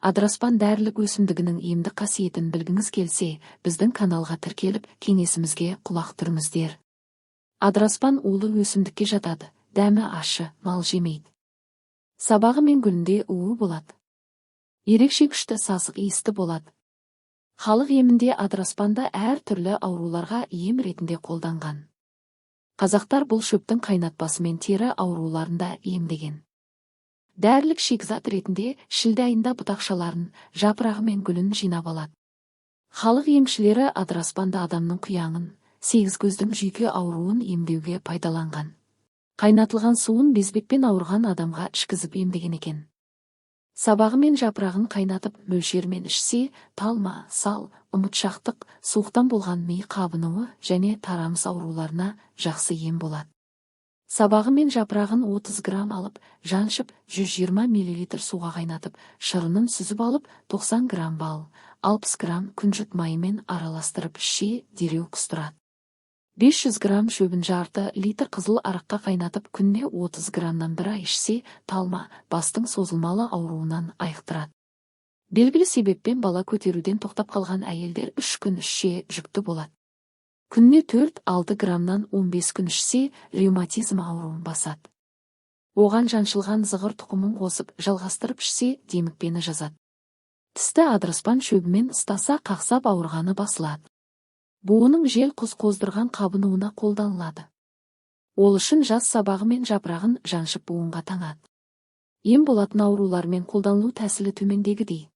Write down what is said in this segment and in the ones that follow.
Адыраспан дәрілік өсімдігінің емдік қасиетін білгіңіз келсе, біздің каналға тіркеліп, кеңесімізге құлақ түріңіздер. Адыраспан улы өсімдікке жатады, дәмі ащы, мал жемейді. Сабағы мен гүлінде уы болады. Ерекше күшті сасық иісті болады. Халық емінде адыраспанды әр түрлі ауруларға ем ретінде қолданған. Қазақтар бұл шөптің қайнатпасымен тері ауруларында емдеген. Дәрілік шикізат ретінде шілде айында бұтақшаларын, жапырағы мен гүлін жинап алады. Халық емшілері адыраспанды адамның құяңын, сегіз көздің жүйке ауруын емдеуге пайдаланған. Қайнатылған суын безбекпен ауырған адамға ішкізіп емдеген екен. Сабағы мен жапырағын қайнатып мөлшермен ішсе, талма, сал, ұмытшақтық, суықтан болған ми қабынуы және тарамыс ауруларына жақсы ем болады. Сабағы мен жапырағын 30 грамм алып, жаншып 120 мл суға қайнатып, шырынын сүзіп алып, 90 грамм бал, 60 грамм күнжіт майымен араластырып ішсе, дереу құстырады. 500 грамм шөбін жарты литр қызыл араққа қайнатып, күніне 30 граммнан бір ай ішсе, талма, бастың созылмалы ауруынан айықтырады. Белгілі себеппен бала көтеруден тоқтап қалған әйелдер 3 күн ішсе жүкті болады. Күніне 4-6 граммнан 15 күн ішсе, ревматизм ауруын басады. Оған жаншылған зығыр тұқымын қосып, жалғастырып ішсе, демікпені жазады. Тісті адыраспан шөбімен ыстаса қақсап ауырғаны басылады. Буының жел құз қоздырған қабынуына қолданылады. Ол үшін жас сабағы мен жапырағын жаншып буынға таңады. Ем болатын аурулармен қолданылу тәсілі төмендегідей.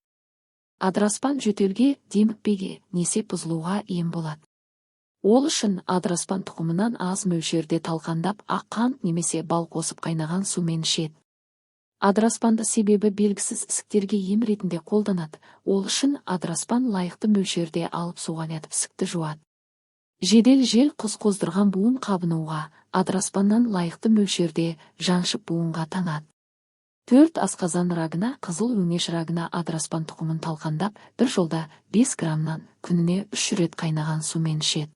Адыраспан жөтелге, демікпеге, несеп бұзылуға ем болады. Ол үшін адыраспан тұқымынан аз мөлшерде талқандап, ақ қант немесе бал қосып қайнаған сумен ішеді. Адыраспанды себебі белгісіз ісіктерге ем ретінде қолданады. Ол үшін адыраспан лайықты мөлшерде алып суға қайнатып ісікті жуады. Жедел жел құз қоздырған буын қабынуға адыраспаннан лайықты мөлшерде жаншып буынға таңады. 4 асқазан рагына, қызыл өңеш рагына адыраспан тұқымын талқандап, бір жолда 5 граммнан күніне 3 рет қайнаған сумен ішеді.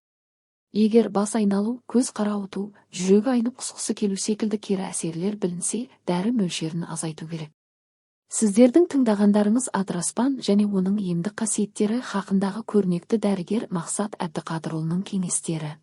Егер бас айналу, көз қарауыту, жүрегі айнып құсқысы келу секілді кері әсерлер білінсе, дәрі мөлшерін азайту керек. Сіздердің тыңдағандарыңыз адыраспан және оның емдік қасиеттері хақындағы көрнекті дәрігер Мақсат Әбдіқадырұлының кеңестері.